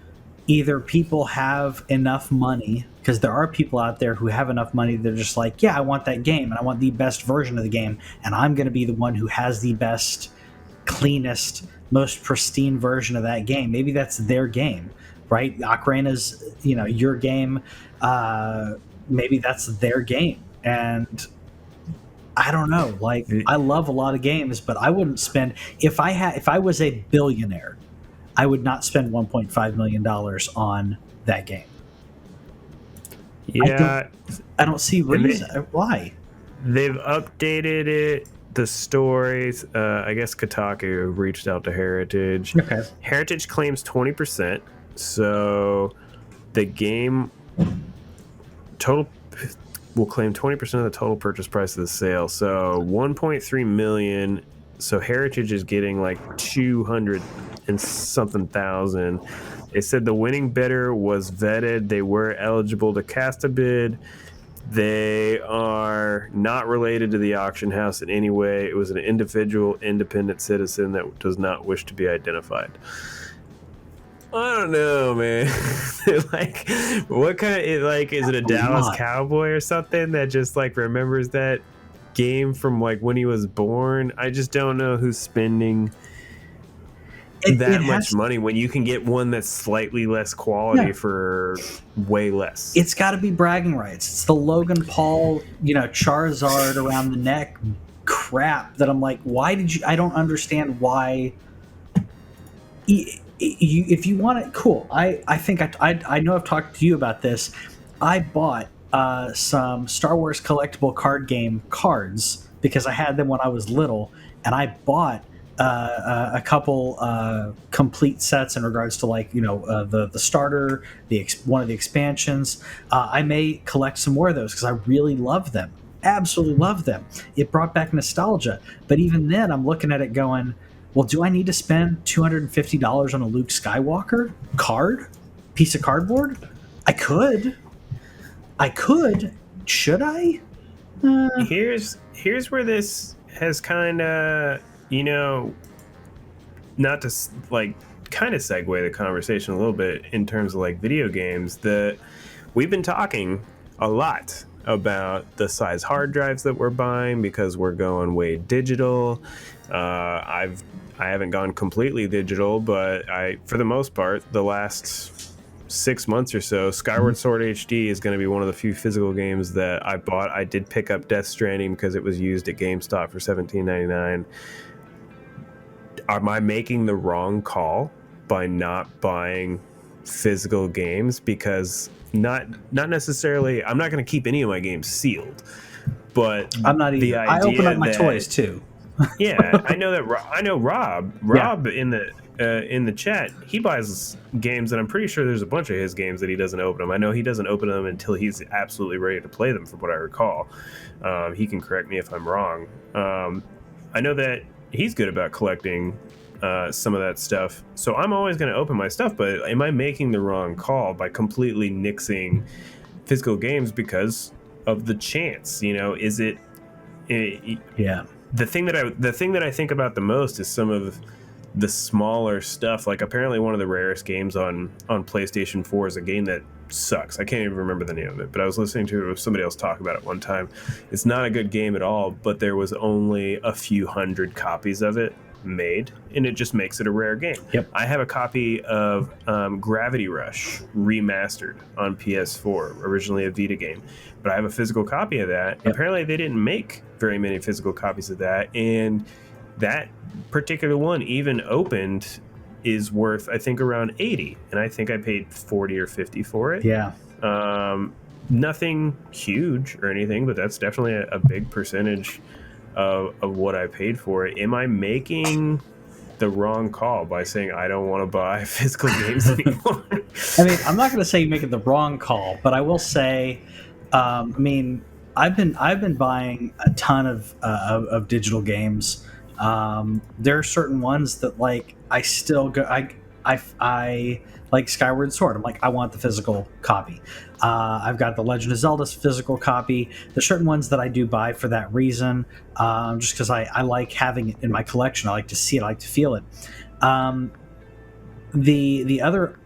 [SPEAKER 1] people have enough money, because there are people out there who have enough money. They're just like, yeah, I want that game, and I want the best version of the game, and I'm going to be the one who has the best, cleanest, most pristine version of that game. Maybe that's their game, right? Ocarina's, your game. Maybe that's their game, and I don't know. Like, I love a lot of games, but I wouldn't spend, if I was a billionaire, I would not spend $1.5 million on that game.
[SPEAKER 2] Yeah,
[SPEAKER 1] I don't see reason why.
[SPEAKER 2] They've updated it. The stories. I guess Kotaku reached out to Heritage.
[SPEAKER 1] Okay.
[SPEAKER 2] Heritage claims 20%. So the game total will claim 20% of the total purchase price of the sale. So 1.3 million. So Heritage is getting like 200 and something thousand. It said the winning bidder was vetted. They were eligible to cast a bid. They are not related to the auction house in any way. It was an individual, independent citizen that does not wish to be identified. I don't know, man. Like, what kind of, like, is it a Dallas Cowboy or something that just like remembers that game from like when he was born? I just don't know who's spending that much money when you can get one that's slightly less quality for way less.
[SPEAKER 1] It's got to be bragging rights. It's the Logan Paul, Charizard around the neck crap that I'm like, why did you? I don't understand why. If you want it, cool. I think I know I've talked to you about this. I bought some Star Wars collectible card game cards because I had them when I was little, and I bought a couple complete sets in regards to the starter, one of the expansions. I may collect some more of those because I really love them. Absolutely love them. It brought back nostalgia. But even then, I'm looking at it going, well, do I need to spend $250 on a Luke Skywalker piece of cardboard? I could. Should I?
[SPEAKER 2] Here's where this has kind of, not to like kind of segue the conversation a little bit in terms of like video games, that we've been talking a lot about the size hard drives that we're buying because we're going way digital. I haven't gone completely digital, but for the most part, the last 6 months or so, Skyward Sword HD is going to be one of the few physical games that I bought. I did pick up Death Stranding because it was used at GameStop for $17.99. Am I making the wrong call by not buying physical games because not necessarily. I'm not going to keep any of my games sealed, but
[SPEAKER 1] I'm not either. I open up my toys too.
[SPEAKER 2] Yeah, I know that. I know Rob. Rob in the chat, he buys games, and I'm pretty sure there's a bunch of his games that he doesn't open them. I know he doesn't open them until he's absolutely ready to play them, from what I recall. He can correct me if I'm wrong. I know that he's good about collecting some of that stuff, so I'm always going to open my stuff. But am I making the wrong call by completely nixing physical games because of the chance? You know, is it?
[SPEAKER 1] Yeah.
[SPEAKER 2] The thing that I think about the most is some of the smaller stuff. Like, apparently one of the rarest games on PlayStation 4 is a game that sucks. I can't even remember the name of it, but I was listening to somebody else talk about it one time. It's not a good game at all, but there was only a few hundred copies of it made, and it just makes it a rare game.
[SPEAKER 1] Yep.
[SPEAKER 2] I have a copy of Gravity Rush remastered on PS4, originally a Vita game, but I have a physical copy of that.
[SPEAKER 1] Yep.
[SPEAKER 2] Apparently they didn't make very many physical copies of that, and that particular one, even opened, is worth, I think, around 80, and I think I paid 40 or 50 for it.
[SPEAKER 1] Yeah.
[SPEAKER 2] Nothing huge or anything, but that's definitely a big percentage of what I paid for it. Am I making the wrong call by saying I don't want to buy physical games anymore?
[SPEAKER 1] I mean, I'm not going to say you make it the wrong call, but I will say, I mean, I've been buying a ton of digital games. There are certain ones that, like, I still go. I like Skyward Sword. I'm like, I want the physical copy. I've got the Legend of Zelda's physical copy. There's certain ones that I do buy for that reason, just because I like having it in my collection. I like to see it. I like to feel it. The other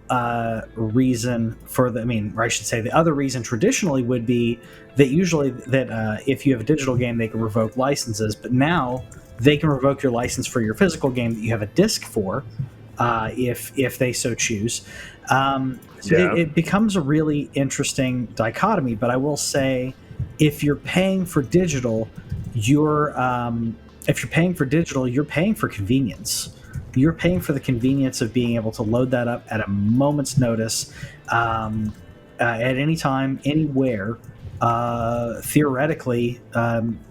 [SPEAKER 1] reason for or I should say, the other reason traditionally would be that usually that if you have a digital game, they can revoke licenses, but now they can revoke your license for your physical game that you have a disc for, if they so choose. It becomes a really interesting dichotomy. But I will say, if you're paying for digital, you're paying for convenience. You're paying for the convenience of being able to load that up at a moment's notice, at any time, anywhere. Theoretically,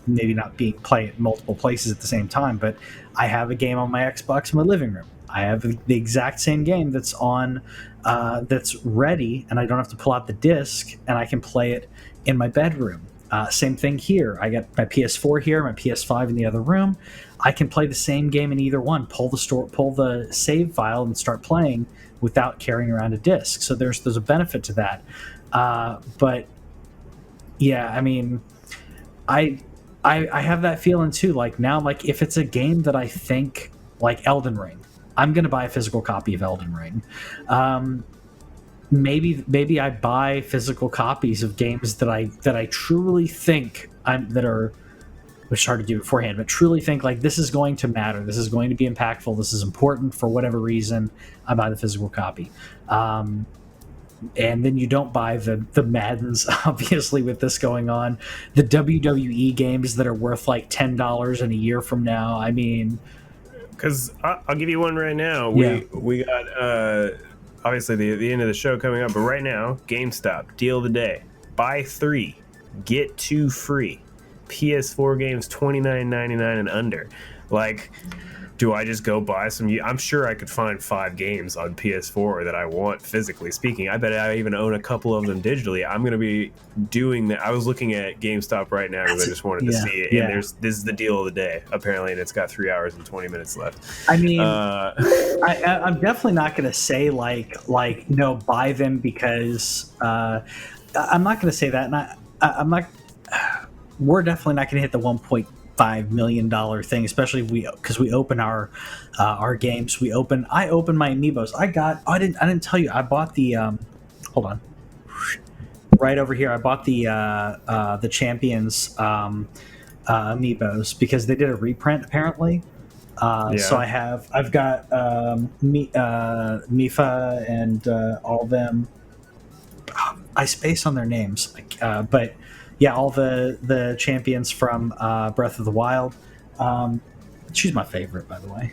[SPEAKER 1] maybe not play at multiple places at the same time, but I have a game on my Xbox in my living room. I have the exact same game that's on, that's ready, and I don't have to pull out the disc, and I can play it in my bedroom. Same thing here. I got my PS4 here, my PS5 in the other room. I can play the same game in either one. Pull the save file and start playing without carrying around a disc. So there's a benefit to that. But yeah, I mean, I have that feeling too. Like now, like if it's a game that I think, like Elden Ring, I'm gonna buy a physical copy of Elden Ring. Maybe I buy physical copies of games that I truly think which is hard to do beforehand, but truly think like this is going to matter, this is going to be impactful, this is important for whatever reason. I buy the physical copy. And then you don't buy the Maddens, obviously, with this going on. The WWE games that are worth like $10 in a year from now. I mean,
[SPEAKER 2] because I'll give you one right now. We got obviously the end of the show coming up, but right now, GameStop deal of the day: buy 3, get 2 free. PS4 games $29.99 and under. Like, do I just go buy some? I'm sure I could find 5 games on PS4 that I want, physically speaking. I bet I even own a couple of them digitally. I'm going to be doing that. I was looking at GameStop right now because I just wanted to see it. And this is the deal of the day, apparently, and it's got 3 hours and 20 minutes left.
[SPEAKER 1] I mean, I'm definitely not going to say like no, buy them, because I'm not going to say that, and I'm not. We're definitely not going to hit the $1.5 million thing, especially because we open our games. I open my amiibos. I didn't tell you. I bought the hold on, right over here. I bought the Champions amiibos because they did a reprint apparently. So I've got Mifa and all of them. I space on their names, but. Yeah, all the champions from Breath of the Wild. She's my favorite, by the way.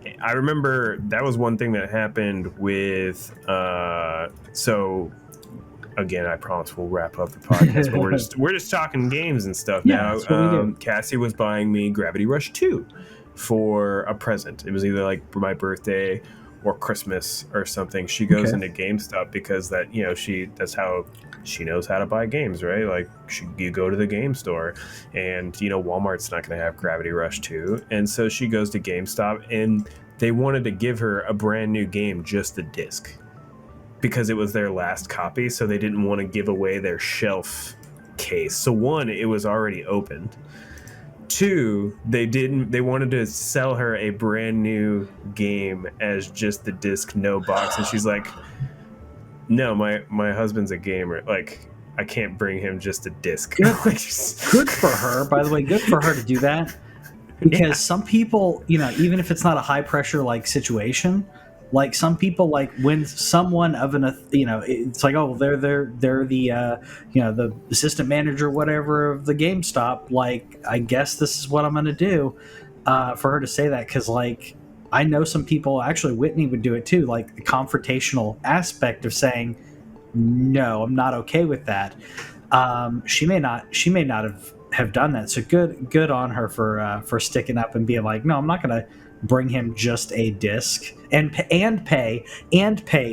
[SPEAKER 2] I remember that was one thing that happened with so again, I promise we'll wrap up the podcast, but we're just talking games and stuff now.
[SPEAKER 1] That's what we do.
[SPEAKER 2] Cassie was buying me Gravity Rush 2 for a present. It was either like for my birthday or Christmas or something. She goes into GameStop because that's how she knows how to buy games, right? Like you go to the game store, and Walmart's not going to have Gravity Rush 2, and so she goes to GameStop, and they wanted to give her a brand new game, just the disc, because it was their last copy, so they didn't want to give away their shelf case. So one, it was already opened. Two, they wanted to sell her a brand new game as just the disc, no box, and she's like, no, my husband's a gamer. Like, I can't bring him just a disc.
[SPEAKER 1] Good for her, by the way. Good for her to do that, because some people, even if it's not a high pressure like situation, like some people, like when someone of an, it's like, oh, they're the the assistant manager, whatever, of the GameStop. Like, I guess this is what I'm going to do. For her to say that, because like, I know some people, actually Whitney would do it too, like the confrontational aspect of saying, no, I'm not okay with that. She may not have done that. So good on her for sticking up and being like, no, I'm not going to bring him just a disc and pay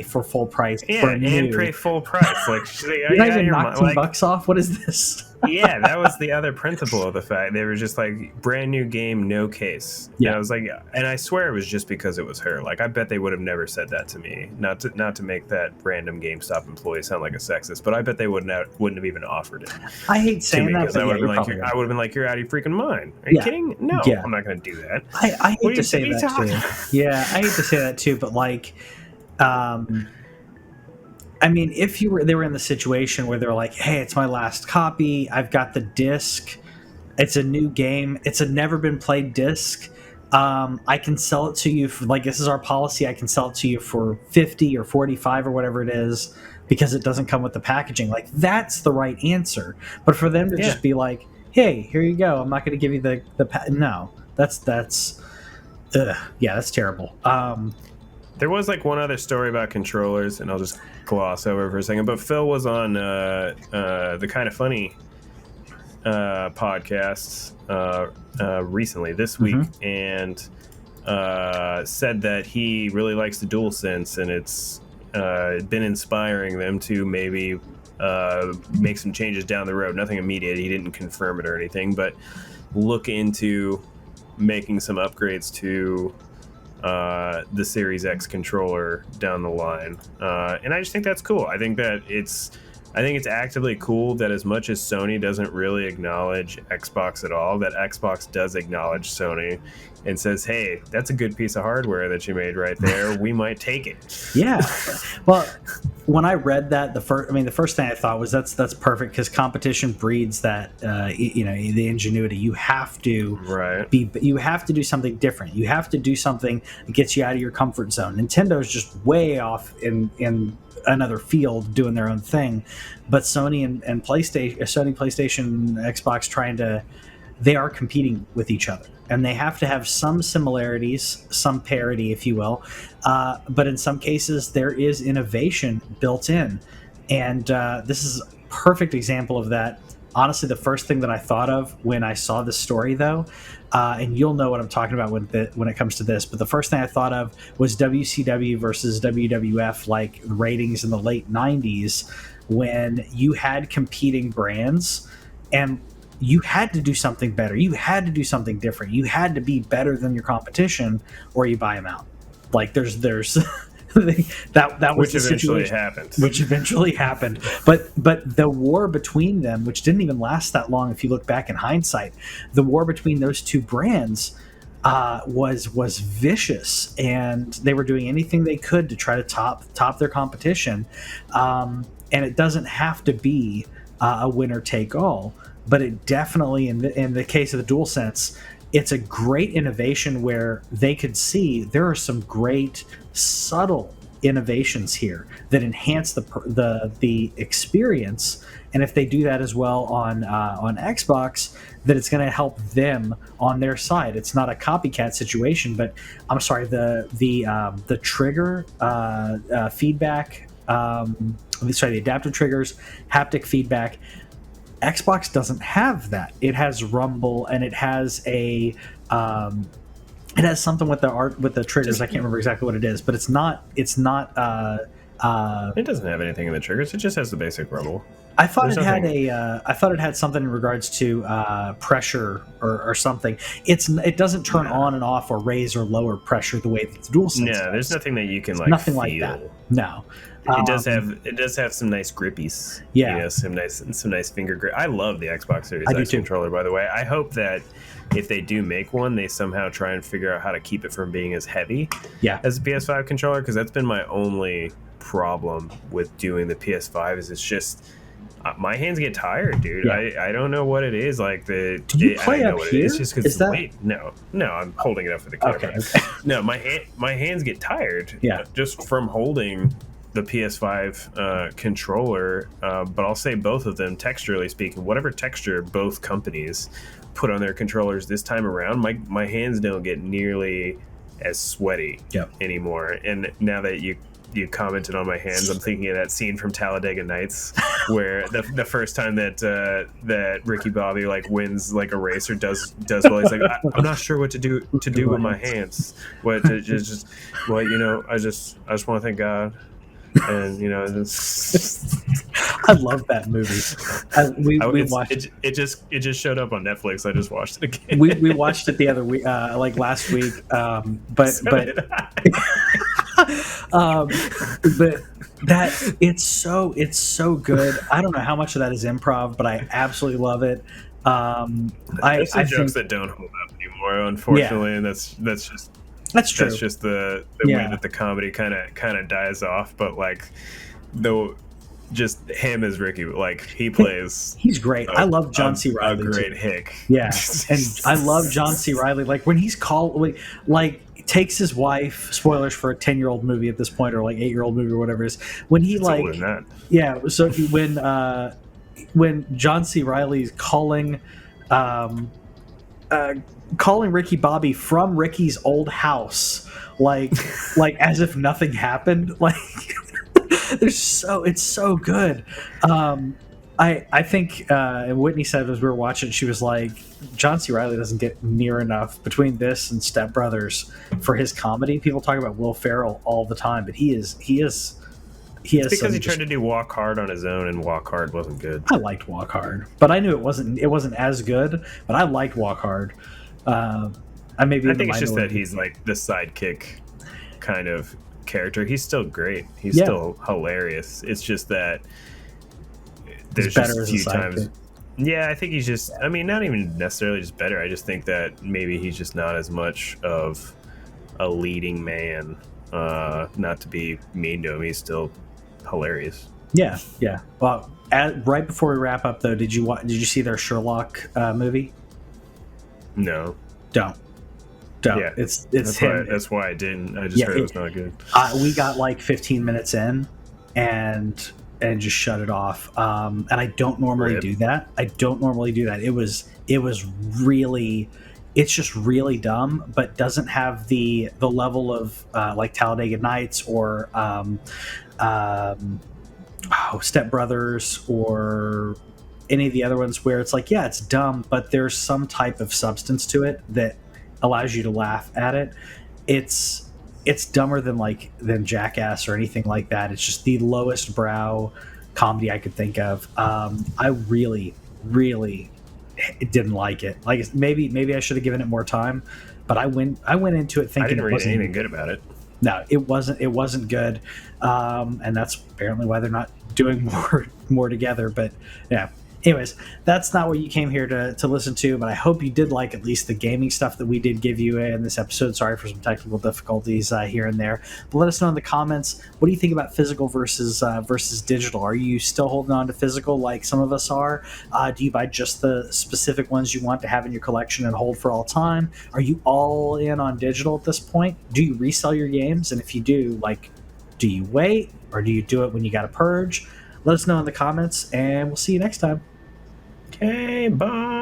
[SPEAKER 1] for full price.
[SPEAKER 2] Yeah, and pay full price. Like,
[SPEAKER 1] you guys knock $10 off. What is this?
[SPEAKER 2] Yeah, that was the other principle of the fact. They were just like, brand new game, no case. Yeah, I was like, and I swear it was just because it was her. Like, I bet they would have never said that to me. Not to make that random GameStop employee sound like a sexist, but I bet they wouldn't have even offered it.
[SPEAKER 1] I hate saying that,
[SPEAKER 2] because I would have been like, you're out of your freaking mind. Are you kidding? No, I'm not going to do that.
[SPEAKER 1] I hate to say that too. Yeah, I hate to say that too, but like, I mean, if they were in the situation where they're like, hey, it's my last copy, I've got the disc, it's a new game, it's a never been played disc, I can sell it to you for, like, this is our policy, I can sell it to you for 50 or 45 or whatever it is, because it doesn't come with the packaging. Like, that's the right answer. But for them to just be like, hey, here you go, I'm not going to give you the no, that's terrible.
[SPEAKER 2] There was like one other story about controllers, and I'll just gloss over for a second. But Phil was on the Kind of Funny podcast recently this week, and said that he really likes the Dualsense, and it's been inspiring them to maybe make some changes down the road. Nothing immediate. He didn't confirm it or anything, but look into making some upgrades to the Series X controller down the line, and I just think that's cool. I think it's actively cool that as much as Sony doesn't really acknowledge Xbox at all, that Xbox does acknowledge Sony and says, hey, that's a good piece of hardware that you made right there. We might take it.
[SPEAKER 1] Yeah. Well, when I read that, the first thing I thought was that's perfect, because competition breeds that, the ingenuity. You have to you have to do something different. You have to do something that gets you out of your comfort zone. Nintendo's just way off in another field doing their own thing, but Sony and PlayStation, Xbox, they are competing with each other, and they have to have some similarities, some parity, if you will, but in some cases there is innovation built in, and this is a perfect example of that. Honestly, the first thing that I thought of when I saw this story, though, and you'll know what I'm talking about when it comes to this, but the first thing I thought of was WCW versus WWF, like ratings in the late 90s, when you had competing brands and you had to do something better. You had to do something different. You had to be better than your competition, or you buy them out. Like, there's that was the situation, which eventually happened. But the war between them, which didn't even last that long, if you look back in hindsight, the war between those two brands was vicious, and they were doing anything they could to try to top their competition. And it doesn't have to be a winner take all, but it definitely, in the case of the DualSense, it's a great innovation where they could see there are some great subtle innovations here that enhance the experience. And if they do that as well on Xbox, that it's going to help them on their side. It's not a copycat situation, but I'm sorry, the trigger feedback. The adaptive triggers, haptic feedback. Xbox doesn't have that. It has rumble, and it has a it has something with the triggers. I can't remember exactly what it is, but it's not. It doesn't
[SPEAKER 2] have anything in the triggers. It just has the basic rumble.
[SPEAKER 1] I thought I thought it had something in regards to pressure or something. It doesn't turn on and off or raise or lower pressure the way that the DualSense does.
[SPEAKER 2] There's nothing that you can
[SPEAKER 1] nothing
[SPEAKER 2] feel.
[SPEAKER 1] like that. No.
[SPEAKER 2] It does have some nice grippies.
[SPEAKER 1] Yeah,
[SPEAKER 2] some nice finger grip. I love the Xbox Series X controller, by the way. I hope that if they do make one, they somehow try and figure out how to keep it from being as heavy as a PS5 controller, because that's been my only problem with doing the PS5 is it's just my hands get tired, dude. I don't know what it is. Like
[SPEAKER 1] do you play up here?
[SPEAKER 2] It's just because the weight. No, I'm holding it up for the camera. Okay. No, my hands get tired. Just from holding the PS5 controller, but I'll say both of them, texturally speaking, whatever texture both companies put on their controllers this time around, my hands don't get nearly as sweaty anymore. And now that you commented on my hands, I'm thinking of that scene from Talladega Nights where the first time that Ricky Bobby wins a race or does well, he's like, I'm not sure what to do with my hands. I just want to thank God. And
[SPEAKER 1] I love that movie. We watched
[SPEAKER 2] it. It just showed up on Netflix. I just watched it again.
[SPEAKER 1] We watched it the other week, last week. But that it's so good. I don't know how much of that is improv, but I absolutely love it.
[SPEAKER 2] There's some jokes that don't hold up anymore, unfortunately, and that's just.
[SPEAKER 1] That's true.
[SPEAKER 2] That's just the way that the comedy kind of dies off. But just him as Ricky, he plays.
[SPEAKER 1] He's great. I love John C. Reilly.
[SPEAKER 2] A great hick.
[SPEAKER 1] Yeah, and I love John C. Reilly. When he's takes his wife. Spoilers for a 10-year-old movie at this point, or 8-year-old movie, or whatever it is. When he
[SPEAKER 2] older than that.
[SPEAKER 1] Yeah. So when John C. Reilly's calling Ricky Bobby from Ricky's old house, as if nothing happened. It's so good. I think and Whitney said as we were watching, she was like, John C. Reilly doesn't get near enough between this and Step Brothers for his comedy. People talk about Will Ferrell all the time, but he is it's
[SPEAKER 2] because he tried to do Walk Hard on his own, and Walk Hard wasn't good.
[SPEAKER 1] I liked Walk Hard, but I knew it wasn't as good, but I liked Walk Hard. I think it's just that he's the sidekick kind of character. He's still great. He's still hilarious. It's just that there's just a few times. Yeah, I think he's just. I mean, not even necessarily just better. I just think that maybe he's just not as much of a leading man. Not to be mean to him, he's still hilarious. Yeah. Well, right before we wrap up, though, did you see their Sherlock movie? No. Don't. Yeah, it's that's why I didn't. I just heard it was not good. We got 15 minutes in, and just shut it off. And I don't normally do that. It was really. It's just really dumb, but doesn't have the level of Talladega Nights or Step Brothers or any of the other ones where it's it's dumb, but there's some type of substance to it that allows you to laugh at it. It's dumber than Jackass or anything like that. It's just the lowest brow comedy I could think of. I really didn't like it. Maybe I should have given it more time, but I went into it thinking I didn't read anything good about it. No, it wasn't good, and that's apparently why they're not doing more together. But yeah. Anyways, that's not what you came here to listen to, but I hope you did like at least the gaming stuff that we did give you in this episode. Sorry for some technical difficulties here and there. But let us know in the comments, what do you think about physical versus digital? Are you still holding on to physical like some of us are? Do you buy just the specific ones you want to have in your collection and hold for all time? Are you all in on digital at this point? Do you resell your games? And if you do, Do you wait, or do you do it when you got to purge? Let us know in the comments, and we'll see you next time.
[SPEAKER 2] Okay, bye.